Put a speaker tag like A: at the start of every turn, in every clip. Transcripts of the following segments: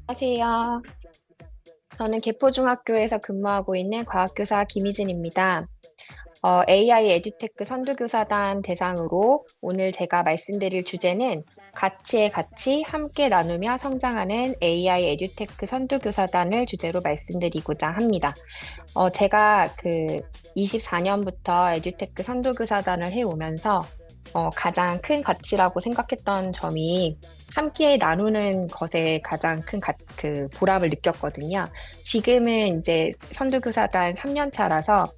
A: 안녕하세요. 저는 개포중학교에서 근무하고 있는 과학교사 김희진입니다. AI 에듀테크 선도교사단 대상으로 오늘 제가 말씀드릴 주제는 가치의 가치 함께 나누며 성장하는 AI 에듀테크 선도교사단을 주제로 말씀드리고자 합니다. 제가 24년부터 에듀테크 선도교사단을 해오면서 가장 큰 가치라고 생각했던 점이 함께 나누는 것에 가장 큰 보람을 느꼈거든요. 지금은 이제 선도교사단 3년 차라서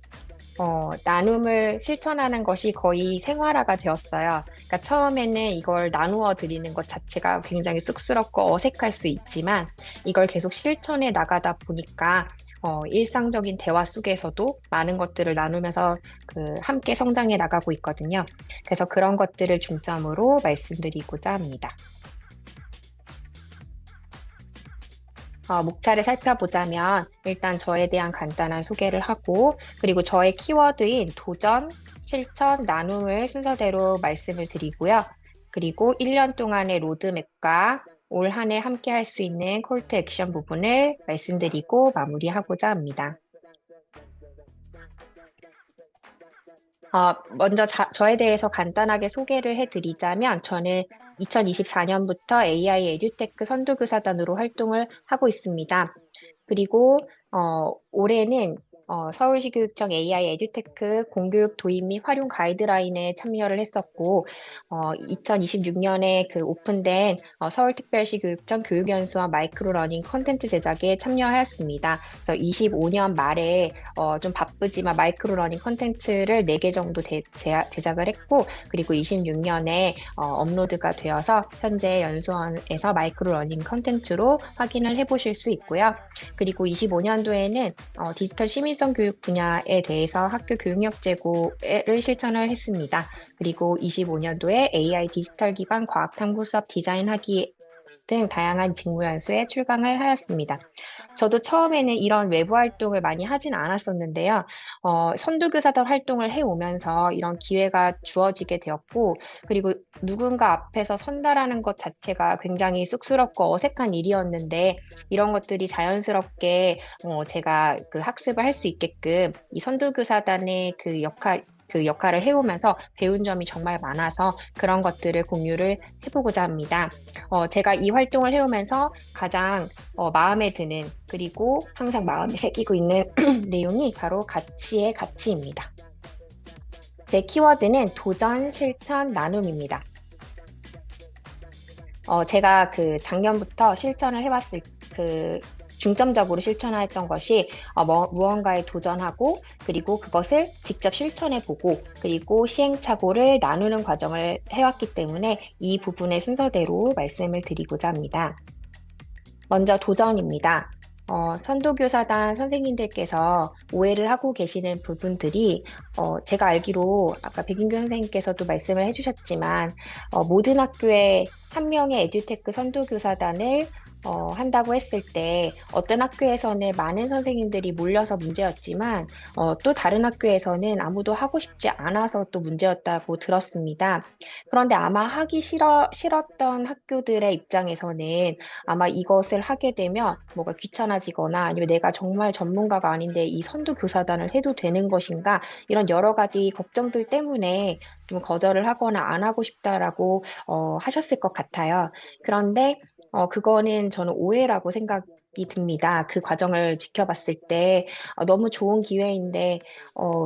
A: 나눔을 실천하는 것이 거의 생활화가 되었어요. 그러니까 처음에는 이걸 나누어 드리는 것 자체가 굉장히 쑥스럽고 어색할 수 있지만 이걸 계속 실천해 나가다 보니까 일상적인 대화 속에서도 많은 것들을 나누면서 함께 성장해 나가고 있거든요. 그래서 그런 것들을 중점으로 말씀드리고자 합니다. 목차를 살펴보자면 일단 저에 대한 간단한 소개를 하고 그리고 저의 키워드인 도전, 실천, 나눔을 순서대로 말씀을 드리고요. 그리고 1년 동안의 로드맵과 올 한 해 함께 할 수 있는 콜투 액션 부분을 말씀드리고 마무리하고자 합니다. 먼저 저에 대해서 간단하게 소개를 해드리자면 저는 2024년부터 AI 에듀테크 선도교사단으로 활동을 하고 있습니다. 그리고 올해는 서울시 교육청 AI 에듀테크 공교육 도입 및 활용 가이드라인에 참여를 했었고 2026년에 오픈된 서울특별시 교육청 교육연수원 마이크로러닝 콘텐츠 제작에 참여하였습니다. 그래서 25년 말에 좀 바쁘지만 마이크로러닝 콘텐츠를 4개 정도 제작을 했고 그리고 26년에 업로드가 되어서 현재 연수원에서 마이크로러닝 콘텐츠로 확인을 해보실 수 있고요. 그리고 25년도에는 디지털 시민성 교육 분야에 대해서 학교 교육력 제고를 실천을 했습니다. 그리고 25년도에 AI 디지털 기반 과학 탐구 수업 디자인하기 등 다양한 직무 연수에 출강을 하였습니다. 저도 처음에는 이런 외부 활동을 많이 하진 않았었는데요. 선도교사단 활동을 해오면서 이런 기회가 주어지게 되었고, 그리고 누군가 앞에서 선다라는 것 자체가 굉장히 쑥스럽고 어색한 일이었는데, 이런 것들이 자연스럽게 제가 학습을 할 수 있게끔 이 선도교사단의 그 역할을 해오면서 배운 점이 정말 많아서 그런 것들을 공유를 해보고자 합니다. 제가 이 활동을 해오면서 가장 마음에 드는 그리고 항상 마음에 새기고 있는 내용이 바로 가치의 가치입니다. 제 키워드는 도전, 실천, 나눔입니다. 제가 작년부터 실천을 해왔을 중점적으로 실천했던 것이 무언가에 도전하고 그리고 그것을 직접 실천해보고 그리고 시행착오를 나누는 과정을 해왔기 때문에 이 부분의 순서대로 말씀을 드리고자 합니다. 먼저 도전입니다. 선도교사단 선생님들께서 오해를 하고 계시는 부분들이 제가 알기로 아까 백인규 선생님께서도 말씀을 해주셨지만 모든 학교에 한 명의 에듀테크 선도교사단을 한다고 했을 때 어떤 학교에서는 많은 선생님들이 몰려서 문제였지만 또 다른 학교에서는 아무도 하고 싶지 않아서 또 문제였다고 들었습니다. 그런데 아마 하기 싫었던 학교들의 입장에서는 아마 이것을 하게 되면 뭐가 귀찮아지거나 아니면 내가 정말 전문가가 아닌데 이 선도 교사단을 해도 되는 것인가 이런 여러 가지 걱정들 때문에 좀 거절을 하거나 안 하고 싶다라고 하셨을 것 같아요. 그런데 그거는 저는 오해라고 생각이 듭니다. 그 과정을 지켜봤을 때 너무 좋은 기회인데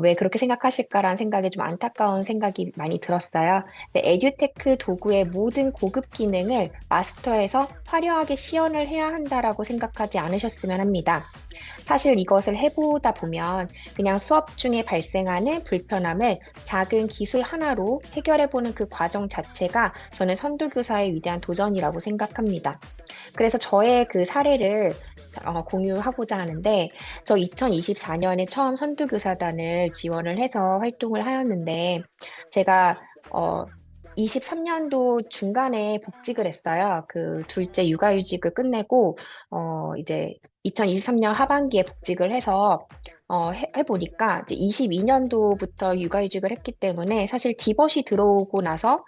A: 왜 그렇게 생각하실까라는 생각에 좀 안타까운 생각이 많이 들었어요. 에듀테크 도구의 모든 고급 기능을 마스터해서 화려하게 시연을 해야 한다라고 생각하지 않으셨으면 합니다. 사실 이것을 해보다 보면 그냥 수업 중에 발생하는 불편함을 작은 기술 하나로 해결해보는 그 과정 자체가 저는 선도교사의 위대한 도전이라고 생각합니다. 그래서 저의 그 사례를 공유하고자 하는데, 저 2024년에 처음 선도교사단을 지원을 해서 활동을 하였는데, 제가 23년도 중간에 복직을 했어요. 그 둘째 육아휴직을 끝내고 이제 2023년 하반기에 복직을 해서 해보니까 이제 22년도부터 육아휴직을 했기 때문에 사실 디벗이 들어오고 나서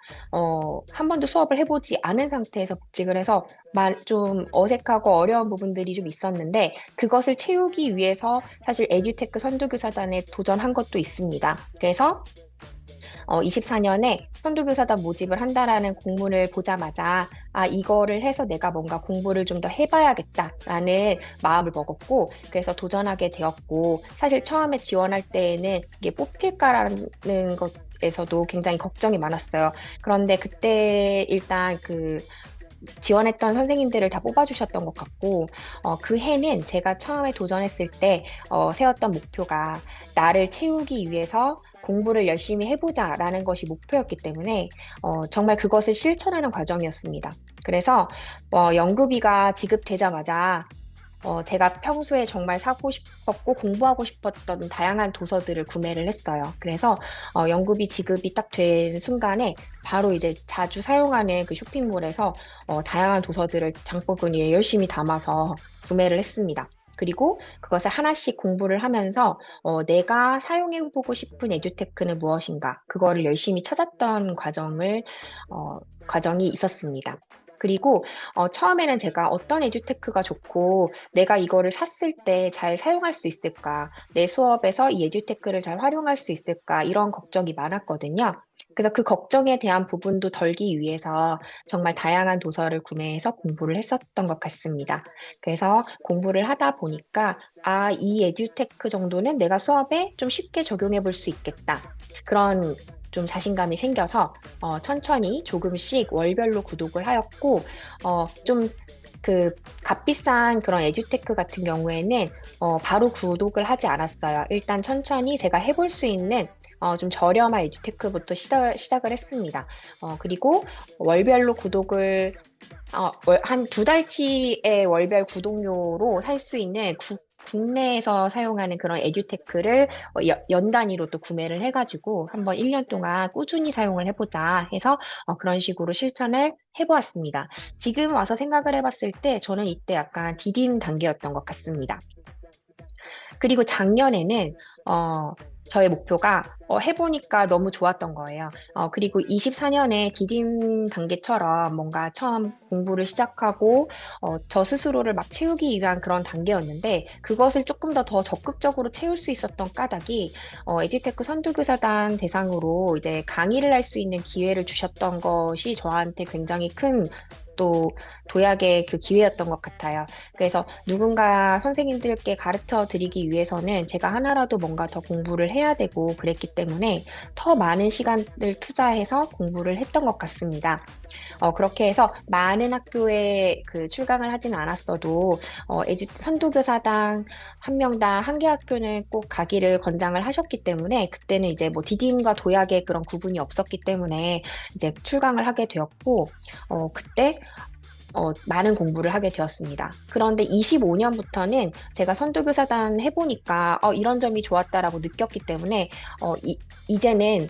A: 한 번도 수업을 해보지 않은 상태에서 복직을 해서 좀 어색하고 어려운 부분들이 좀 있었는데 그것을 채우기 위해서 사실 에듀테크 선도교사단에 도전한 것도 있습니다. 그래서 24년에 선도교사단 모집을 한다라는 공문을 보자마자 이거를 해서 내가 뭔가 공부를 좀 더 해봐야겠다라는 마음을 먹었고, 그래서 도전하게 되었고, 사실 처음에 지원할 때에는 이게 뽑힐까라는 것에서도 굉장히 걱정이 많았어요. 그런데 그때 일단 지원했던 선생님들을 다 뽑아주셨던 것 같고, 그 해는 제가 처음에 도전했을 때 세웠던 목표가 나를 채우기 위해서 공부를 열심히 해보자라는 것이 목표였기 때문에 정말 그것을 실천하는 과정이었습니다. 그래서 연구비가 지급되자마자 제가 평소에 정말 사고 싶었고 공부하고 싶었던 다양한 도서들을 구매를 했어요. 그래서 연구비 지급이 딱 된 순간에 바로 이제 자주 사용하는 그 쇼핑몰에서 다양한 도서들을 장바구니에 열심히 담아서 구매를 했습니다. 그리고 그것을 하나씩 공부를 하면서 내가 사용해보고 싶은 에듀테크는 무엇인가, 그거를 열심히 찾았던 과정이 있었습니다. 그리고 처음에는 제가 어떤 에듀테크가 좋고 내가 이거를 샀을 때 잘 사용할 수 있을까, 내 수업에서 이 에듀테크를 잘 활용할 수 있을까, 이런 걱정이 많았거든요. 그래서 그 걱정에 대한 부분도 덜기 위해서 정말 다양한 도서를 구매해서 공부를 했었던 것 같습니다. 그래서 공부를 하다 보니까 이 에듀테크 정도는 내가 수업에 좀 쉽게 적용해 볼 수 있겠다. 그런 좀 자신감이 생겨서 천천히 조금씩 월별로 구독을 하였고 좀 값비싼 그런 에듀테크 같은 경우에는 바로 구독을 하지 않았어요. 일단 천천히 제가 해볼 수 있는 좀 저렴한 에듀테크부터 시작을 했습니다. 그리고 월별로 구독을 한 2달치의 월별 구독료로 살 수 있는 국내에서 사용하는 그런 에듀테크를 연 단위로 또 구매를 해가지고 한번 1년 동안 꾸준히 사용을 해보자 해서 그런 식으로 실천을 해보았습니다. 지금 와서 생각을 해봤을 때 저는 이때 약간 디딤 단계였던 것 같습니다. 그리고 작년에는 저의 목표가 해보니까 너무 좋았던 거예요. 그리고 24년에 디딤 단계처럼 뭔가 처음 공부를 시작하고 저 스스로를 막 채우기 위한 그런 단계였는데 그것을 조금 더 적극적으로 채울 수 있었던 까닭이 에듀테크 선도교사단 대상으로 이제 강의를 할 수 있는 기회를 주셨던 것이 저한테 굉장히 큰 또 도약의 그 기회였던 것 같아요. 그래서 누군가 선생님들께 가르쳐 드리기 위해서는 제가 하나라도 뭔가 더 공부를 해야 되고 그랬기 때문에 더 많은 시간을 투자해서 공부를 했던 것 같습니다. 그렇게 해서 많은 학교에 출강을 하지는 않았어도 선도교사당 한 명당 한 개 학교는 꼭 가기를 권장을 하셨기 때문에 그때는 이제 뭐 디딤과 도약의 그런 구분이 없었기 때문에 이제 출강을 하게 되었고 그때 많은 공부를 하게 되었습니다. 그런데 25년부터는 제가 선도교사단 해보니까 이런 점이 좋았다라고 느꼈기 때문에 이제는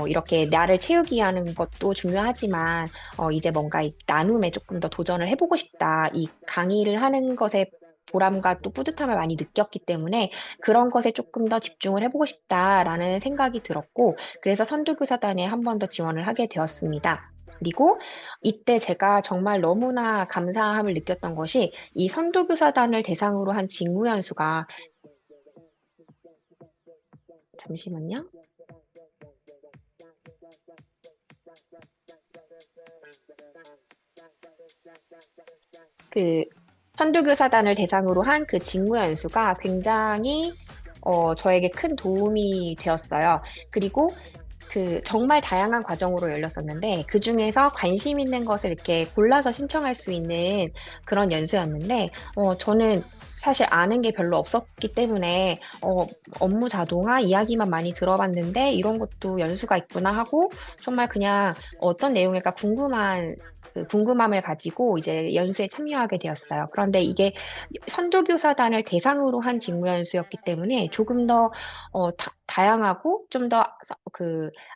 A: 이렇게 나를 채우기 하는 것도 중요하지만 이제 뭔가 이 나눔에 조금 더 도전을 해보고 싶다. 이 강의를 하는 것에 보람과 또 뿌듯함을 많이 느꼈기 때문에 그런 것에 조금 더 집중을 해보고 싶다라는 생각이 들었고 그래서 선도교사단에 한 번 더 지원을 하게 되었습니다. 그리고 이때 제가 정말 너무나 감사함을 느꼈던 것이 이 선도교사단을 대상으로 한 직무연수가 잠시만요. 선도교사단을 대상으로 한 그 직무연수가 굉장히 저에게 큰 도움이 되었어요. 그리고 정말 다양한 과정으로 열렸었는데 그 중에서 관심 있는 것을 이렇게 골라서 신청할 수 있는 그런 연수였는데 저는 사실 아는 게 별로 없었기 때문에 업무 자동화 이야기만 많이 들어봤는데 이런 것도 연수가 있구나 하고 정말 그냥 어떤 내용일까 궁금함을 가지고 이제 연수에 참여하게 되었어요. 그런데 이게 선도교사단을 대상으로 한 직무연수였기 때문에 조금 더 다양하고 좀 더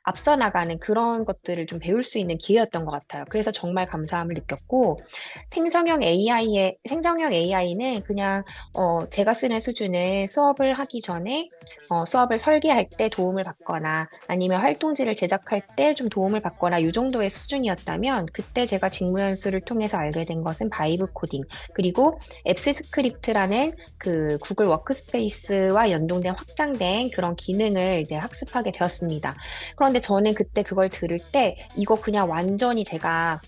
A: 앞서 나가는 그런 것들을 좀 배울 수 있는 기회였던 것 같아요. 그래서 정말 감사함을 느꼈고, 생성형 AI는 그냥 제가 쓰는 수준의 수업을 하기 전에 수업을 설계할 때 도움을 받거나 아니면 활동지를 제작할 때 좀 도움을 받거나 이 정도의 수준이었다면, 그때 제가 직무 연수를 통해서 알게 된 것은 바이브 코딩, 그리고 앱스 스크립트라는 그 구글 워크스페이스와 연동된 확장된 그런 기능을 이제 학습하게 되었습니다. 그런데 저는 그때 그걸 들을 때 이거 그냥 완전히 제가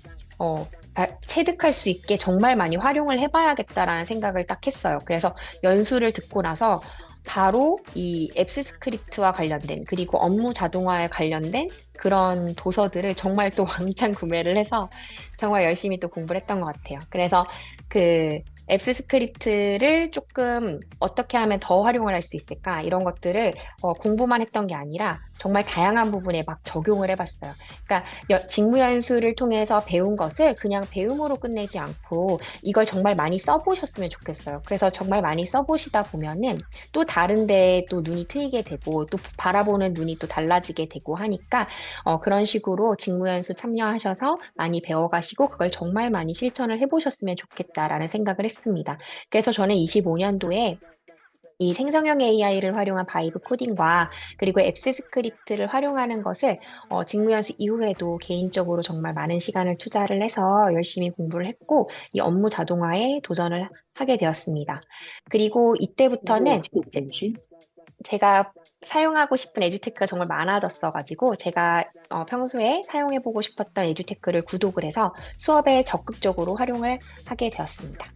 A: 체득할 수 있게 정말 많이 활용을 해봐야겠다라는 생각을 딱 했어요. 그래서 연수를 듣고 나서 바로 이 앱스 스크립트와 관련된, 그리고 업무 자동화에 관련된 그런 도서들을 정말 또 왕창 구매를 해서 정말 열심히 또 공부를 했던 것 같아요. 그래서 그 앱스 스크립트를 조금 어떻게 하면 더 활용을 할 수 있을까? 이런 것들을 공부만 했던 게 아니라 정말 다양한 부분에 막 적용을 해봤어요. 그러니까 직무 연수를 통해서 배운 것을 그냥 배움으로 끝내지 않고 이걸 정말 많이 써보셨으면 좋겠어요. 그래서 정말 많이 써보시다 보면은 또 다른 데에 또 눈이 트이게 되고 또 바라보는 눈이 또 달라지게 되고 하니까 그런 식으로 직무 연수 참여하셔서 많이 배워가시고 그걸 정말 많이 실천을 해보셨으면 좋겠다라는 생각을 했습니다. 그래서 저는 25년도에 이 생성형 AI를 활용한 바이브 코딩과 그리고 앱스 스크립트를 활용하는 것을 직무 연수 이후에도 개인적으로 정말 많은 시간을 투자를 해서 열심히 공부를 했고 이 업무 자동화에 도전을 하게 되었습니다. 그리고
B: 이거
A: 이때부터는
B: 어떻게 배우지?
A: 제가 사용하고 싶은 에듀테크가 정말 많아졌어가지고 제가 평소에 사용해보고 싶었던 에듀테크를 구독을 해서 수업에 적극적으로 활용을 하게 되었습니다.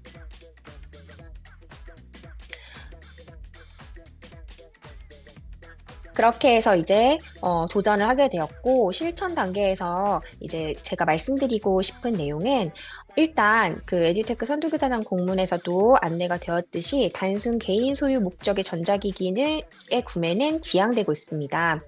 A: 그렇게 해서 이제 도전을 하게 되었고, 실천 단계에서 이제 제가 말씀드리고 싶은 내용은 일단 그 에듀테크 선도교사단 공문에서도 안내가 되었듯이 단순 개인 소유 목적의 전자기기의 구매는 지양되고 있습니다.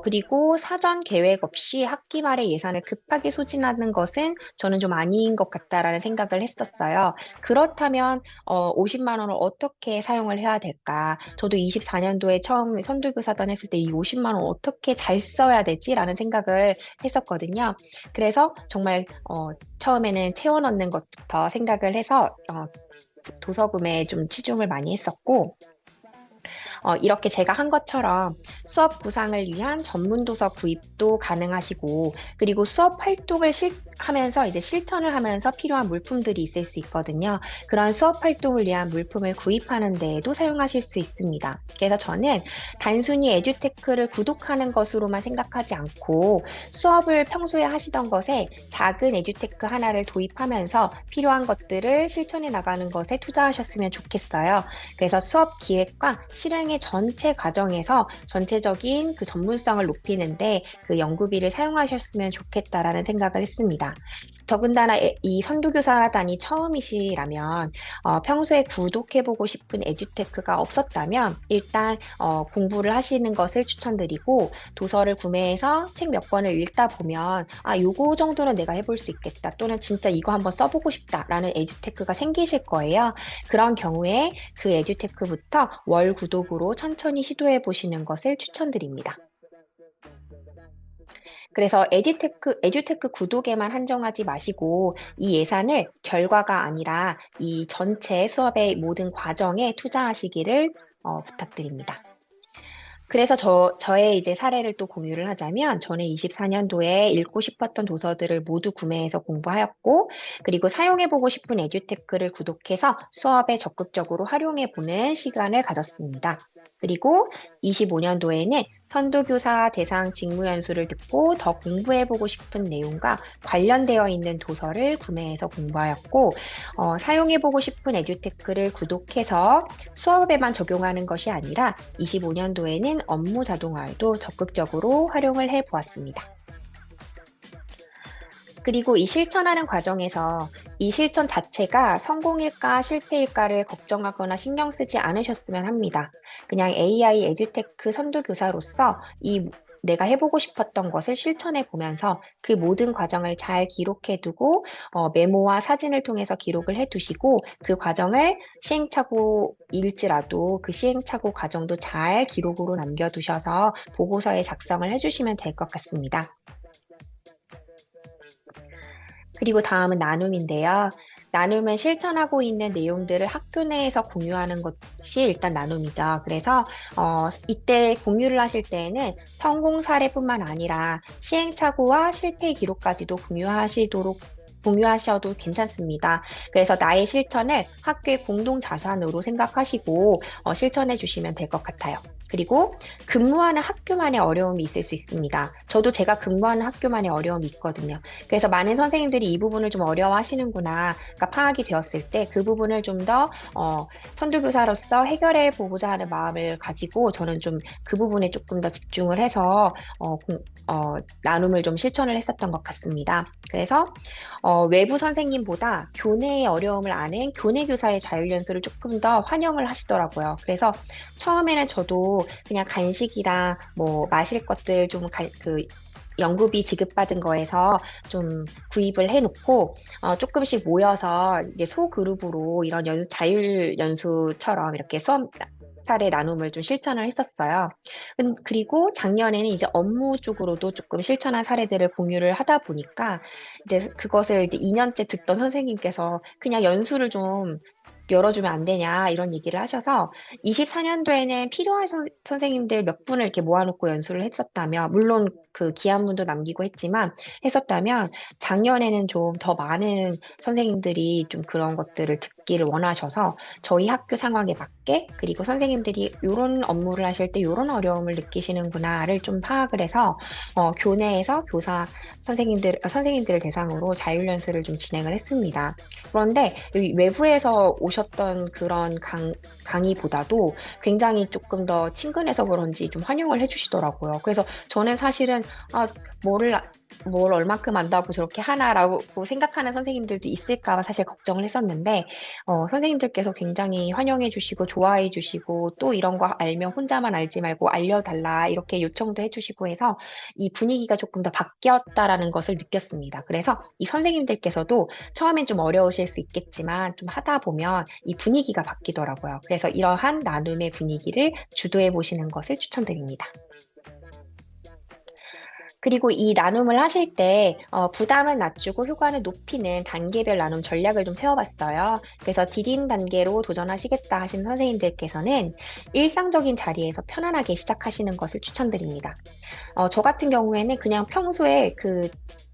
A: 그리고 사전 계획 없이 학기 말에 예산을 급하게 소진하는 것은 저는 좀 아닌 것 같다라는 생각을 했었어요. 그렇다면 50만 원을 어떻게 사용을 해야 될까? 저도 24년도에 처음 선도교사단 했을 때 이 50만 원 어떻게 잘 써야 되지라는 생각을 했었거든요. 그래서 정말 처음에는 채워 넣는 것부터 생각을 해서 도서 구매에 좀 치중을 많이 했었고, 이렇게 제가 한 것처럼 수업 구상을 위한 전문 도서 구입도 가능하시고, 그리고 수업 활동을 하면서 이제 실천을 하면서 필요한 물품들이 있을 수 있거든요. 그런 수업 활동을 위한 물품을 구입하는 데에도 사용하실 수 있습니다. 그래서 저는 단순히 에듀테크를 구독하는 것으로만 생각하지 않고 수업을 평소에 하시던 것에 작은 에듀테크 하나를 도입하면서 필요한 것들을 실천해 나가는 것에 투자하셨으면 좋겠어요. 그래서 수업 기획과 실행의 전체 과정에서 전체적인 그 전문성을 높이는데 그 연구비를 사용하셨으면 좋겠다라는 생각을 했습니다. 더군다나 이 선도교사단이 처음이시라면 평소에 구독해보고 싶은 에듀테크가 없었다면 일단 공부를 하시는 것을 추천드리고, 도서를 구매해서 책 몇 권을 읽다 보면 요거 정도는 내가 해볼 수 있겠다, 또는 진짜 이거 한번 써보고 싶다라는 에듀테크가 생기실 거예요. 그런 경우에 그 에듀테크부터 월 구독으로 천천히 시도해 보시는 것을 추천드립니다. 그래서 에듀테크 구독에만 한정하지 마시고 이 예산을 결과가 아니라 이 전체 수업의 모든 과정에 투자하시기를 부탁드립니다. 그래서 저의 이제 사례를 또 공유를 하자면, 저는 24년도에 읽고 싶었던 도서들을 모두 구매해서 공부하였고, 그리고 사용해보고 싶은 에듀테크를 구독해서 수업에 적극적으로 활용해보는 시간을 가졌습니다. 그리고 25년도에는 선도교사 대상 직무연수를 듣고 더 공부해보고 싶은 내용과 관련되어 있는 도서를 구매해서 공부하였고, 사용해보고 싶은 에듀테크를 구독해서 수업에만 적용하는 것이 아니라 25년도에는 업무 자동화에도 적극적으로 활용을 해보았습니다. 그리고 이 실천하는 과정에서 이 실천 자체가 성공일까 실패일까를 걱정하거나 신경 쓰지 않으셨으면 합니다. 그냥 AI 에듀테크 선도교사로서 이 내가 해보고 싶었던 것을 실천해 보면서 그 모든 과정을 잘 기록해 두고 메모와 사진을 통해서 기록을 해 두시고 그 과정을 시행착오일지라도 그 시행착오 과정도 잘 기록으로 남겨두셔서 보고서에 작성을 해주시면 될 것 같습니다. 그리고 다음은 나눔인데요. 나눔은 실천하고 있는 내용들을 학교 내에서 공유하는 것이 일단 나눔이죠. 그래서 이때 공유를 하실 때에는 성공 사례뿐만 아니라 시행착오와 실패 기록까지도 공유하셔도 괜찮습니다. 그래서 나의 실천을 학교의 공동 자산으로 생각하시고 실천해 주시면 될 것 같아요. 그리고 근무하는 학교만의 어려움이 있을 수 있습니다. 저도 제가 근무하는 학교만의 어려움이 있거든요. 그래서 많은 선생님들이 이 부분을 좀 어려워하시는구나가 파악이 되었을 때 그 부분을 좀 더 선도교사로서 해결해 보고자 하는 마음을 가지고 저는 좀 그 부분에 조금 더 집중을 해서 나눔을 좀 실천을 했었던 것 같습니다. 그래서 외부 선생님보다 교내의 어려움을 아는 교내 교사의 자율연수를 조금 더 환영을 하시더라고요. 그래서 처음에는 저도 그냥 간식이랑 뭐 마실 것들 좀 연구비 지급받은 거에서 좀 구입을 해놓고 조금씩 모여서 이제 소그룹으로 이런 자율 연수처럼 이렇게 수업 사례 나눔을 좀 실천을 했었어요. 그리고 작년에는 이제 업무 쪽으로도 조금 실천한 사례들을 공유를 하다 보니까 이제 그것을 이제 2년째 듣던 선생님께서 그냥 연수를 좀 열어주면 안 되냐 이런 얘기를 하셔서 24년도에는 필요한 선생님들 몇 분을 이렇게 모아놓고 연수를 했었다면 물론 그 기한문도 남기고 했었다면 작년에는 좀 더 많은 선생님들이 좀 그런 것들을 듣기를 원하셔서 저희 학교 상황에 맞게 그리고 선생님들이 이런 업무를 하실 때 이런 어려움을 느끼시는구나를 좀 파악을 해서 교내에서 선생님들을 대상으로 자율연수를 좀 진행을 했습니다. 그런데 외부에서 오셨던 그런 강의보다도 굉장히 조금 더 친근해서 그런지 좀 환영을 해주시더라고요. 그래서 저는 사실은 뭘 얼만큼 안다고 저렇게 하나라고 생각하는 선생님들도 있을까 봐 사실 걱정을 했었는데 선생님들께서 굉장히 환영해 주시고 좋아해 주시고 또 이런 거 알면 혼자만 알지 말고 알려달라 이렇게 요청도 해주시고 해서 이 분위기가 조금 더 바뀌었다라는 것을 느꼈습니다. 그래서 이 선생님들께서도 처음엔 좀 어려우실 수 있겠지만 좀 하다 보면 이 분위기가 바뀌더라고요. 그래서 이러한 나눔의 분위기를 주도해 보시는 것을 추천드립니다. 그리고 이 나눔을 하실 때 부담은 낮추고 효과는 높이는 단계별 나눔 전략을 좀 세워봤어요. 그래서 디딤 단계로 도전하시겠다 하신 선생님들께서는 일상적인 자리에서 편안하게 시작하시는 것을 추천드립니다. 저 같은 경우에는 그냥 평소에 그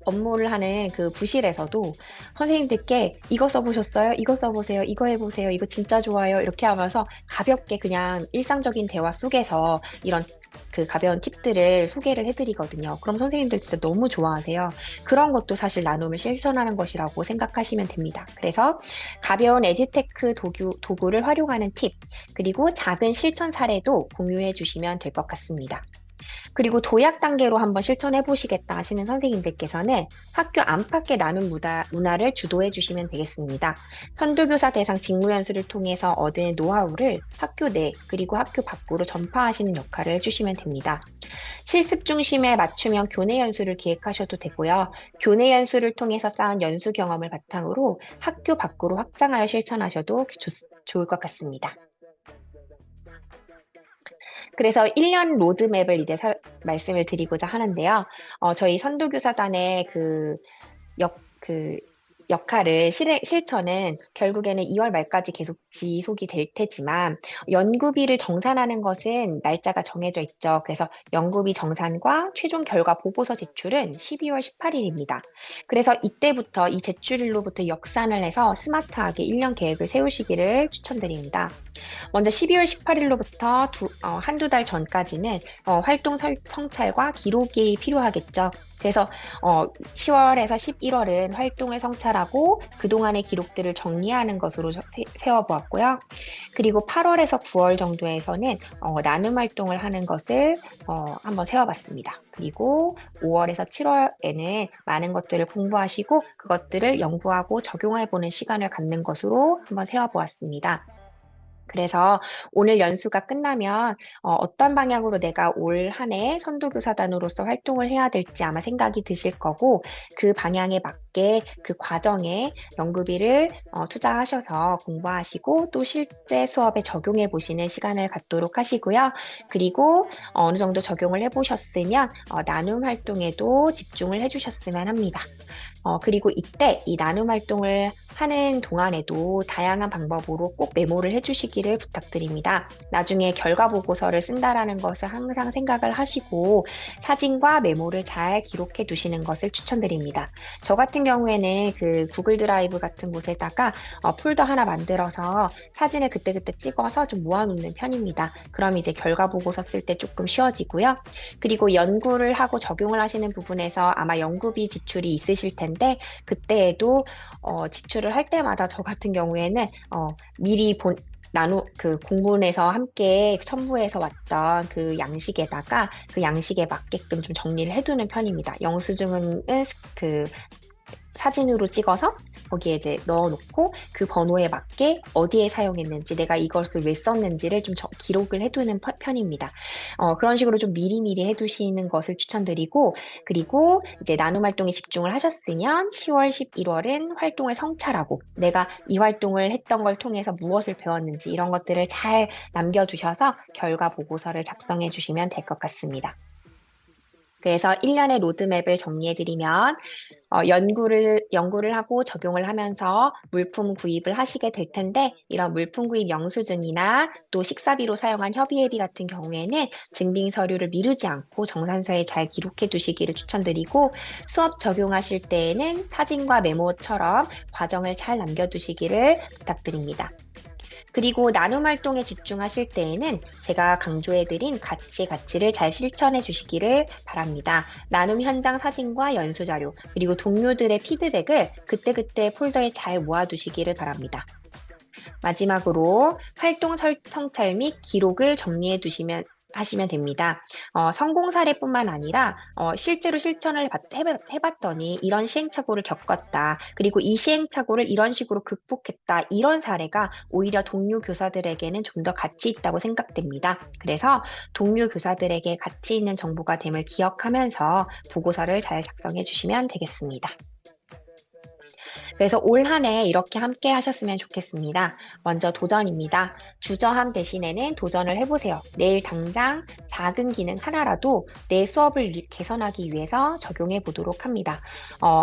A: 업무를 하는 그 부실에서도 선생님들께 이거 써보셨어요? 이거 써보세요. 이거 해보세요. 이거 진짜 좋아요. 이렇게 하면서 가볍게 그냥 일상적인 대화 속에서 이런 그 가벼운 팁들을 소개를 해드리거든요. 그럼 선생님들 진짜 너무 좋아하세요. 그런 것도 사실 나눔을 실천하는 것이라고 생각하시면 됩니다. 그래서 가벼운 에듀테크 도구를 활용하는 팁, 그리고 작은 실천 사례도 공유해 주시면 될 것 같습니다. 그리고 도약 단계로 한번 실천해 보시겠다 하시는 선생님들께서는 학교 안팎의 나눔 문화를 주도해 주시면 되겠습니다. 선도교사 대상 직무연수를 통해서 얻은 노하우를 학교 내 그리고 학교 밖으로 전파하시는 역할을 해주시면 됩니다. 실습 중심의 맞춤형 교내 연수를 기획하셔도 되고요. 교내 연수를 통해서 쌓은 연수 경험을 바탕으로 학교 밖으로 확장하여 실천하셔도 좋을 것 같습니다. 그래서 1년 로드맵을 이제 말씀을 드리고자 하는데요. 저희 선도교사단의 역할을 실천은 결국에는 2월 말까지 계속 지속이 될 테지만 연구비를 정산하는 것은 날짜가 정해져 있죠. 그래서 연구비 정산과 최종 결과 보고서 제출은 12월 18일입니다. 그래서 이때부터 이 제출일로부터 역산을 해서 스마트하게 1년 계획을 세우시기를 추천드립니다. 먼저 12월 18일로부터 한두 달 전까지는 활동 성찰과 기록이 필요하겠죠. 그래서 10월에서 11월은 활동을 성찰하고 그동안의 기록들을 정리하는 것으로 세워보았고요. 그리고 8월에서 9월 정도에서는 나눔 활동을 하는 것을 한번 세워봤습니다. 그리고 5월에서 7월에는 많은 것들을 공부하시고 그것들을 연구하고 적용해보는 시간을 갖는 것으로 한번 세워보았습니다. 그래서 오늘 연수가 끝나면 어떤 방향으로 내가 올 한 해 선도교사단으로서 활동을 해야 될지 아마 생각이 드실 거고 그 방향에 맞게 그 과정에 연구비를 투자하셔서 공부하시고 또 실제 수업에 적용해 보시는 시간을 갖도록 하시고요. 그리고 어느 정도 적용을 해보셨으면 나눔 활동에도 집중을 해주셨으면 합니다. 그리고 이때 이 나눔 활동을 하는 동안에도 다양한 방법으로 꼭 메모를 해주시기를 부탁드립니다. 나중에 결과 보고서를 쓴다라는 것을 항상 생각을 하시고 사진과 메모를 잘 기록해 두시는 것을 추천드립니다. 저 같은 경우에는 그 구글 드라이브 같은 곳에다가 폴더 하나 만들어서 사진을 그때그때 찍어서 좀 모아놓는 편입니다. 그럼 이제 결과 보고서 쓸 때 조금 쉬워지고요. 그리고 연구를 하고 적용을 하시는 부분에서 아마 연구비 지출이 있으실 텐데 그때에도 지출을 할 때마다 저 같은 경우에는 미리 그 공문에서 함께 첨부해서 왔던 그 양식에다가 그 양식에 맞게끔 좀 정리를 해두는 편입니다. 영수증은 그 사진으로 찍어서 거기에 이제 넣어놓고 그 번호에 맞게 어디에 사용했는지 내가 이것을 왜 썼는지를 좀 기록을 해두는 편입니다. 그런 식으로 좀 미리미리 해두시는 것을 추천드리고 그리고 이제 나눔 활동에 집중을 하셨으면 10월, 11월은 활동을 성찰하고 내가 이 활동을 했던 걸 통해서 무엇을 배웠는지 이런 것들을 잘 남겨주셔서 결과 보고서를 작성해 주시면 될 것 같습니다. 그래서 1년의 로드맵을 정리해드리면 연구를 하고 적용을 하면서 물품 구입을 하시게 될 텐데 이런 물품 구입 영수증이나 또 식사비로 사용한 협의회비 같은 경우에는 증빙 서류를 미루지 않고 정산서에 잘 기록해 두시기를 추천드리고 수업 적용하실 때에는 사진과 메모처럼 과정을 잘 남겨두시기를 부탁드립니다. 그리고 나눔 활동에 집중하실 때에는 제가 강조해드린 가치를 잘 실천해 주시기를 바랍니다. 나눔 현장 사진과 연수 자료, 그리고 동료들의 피드백을 그때그때 폴더에 잘 모아두시기를 바랍니다. 마지막으로 활동 성찰 및 기록을 정리해 하시면 됩니다. 성공 사례뿐만 아니라 실제로 실천을 해봤더니 이런 시행착오를 겪었다. 그리고 이 시행착오를 이런 식으로 극복했다. 이런 사례가 오히려 동료 교사들에게는 좀 더 가치 있다고 생각됩니다. 그래서 동료 교사들에게 가치 있는 정보가 됨을 기억하면서 보고서를 잘 작성해 주시면 되겠습니다. 그래서 올 한 해 이렇게 함께 하셨으면 좋겠습니다. 먼저 도전입니다. 주저함 대신에는 도전을 해보세요. 내일 당장 작은 기능 하나라도 내 수업을 개선하기 위해서 적용해 보도록 합니다.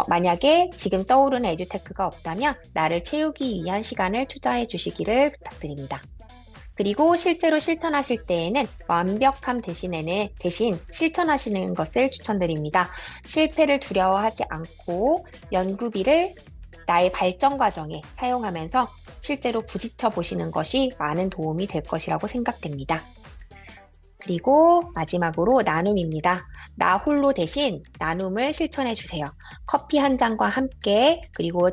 A: 만약에 지금 떠오르는 에듀테크가 없다면 나를 채우기 위한 시간을 투자해 주시기를 부탁드립니다. 그리고 실제로 실천하실 때에는 완벽함 대신 실천하시는 것을 추천드립니다. 실패를 두려워하지 않고 연구비를 나의 발전 과정에 사용하면서 실제로 부딪혀 보시는 것이 많은 도움이 될 것이라고 생각됩니다. 그리고 마지막으로 나눔입니다. 나 홀로 대신 나눔을 실천해 주세요. 커피 한 잔과 함께 그리고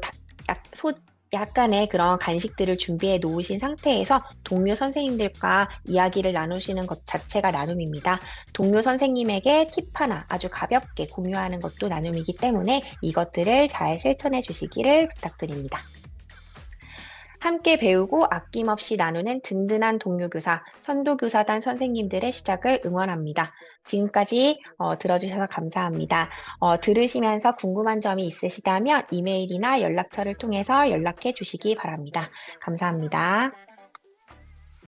A: 약간의 그런 간식들을 준비해 놓으신 상태에서 동료 선생님들과 이야기를 나누시는 것 자체가 나눔입니다. 동료 선생님에게 팁 하나 아주 가볍게 공유하는 것도 나눔이기 때문에 이것들을 잘 실천해 주시기를 부탁드립니다. 함께 배우고 아낌없이 나누는 든든한 동료교사, 선도교사단 선생님들의 시작을 응원합니다. 지금까지 들어주셔서 감사합니다. 들으시면서 궁금한 점이 있으시다면 이메일이나 연락처를 통해서 연락해 주시기 바랍니다. 감사합니다.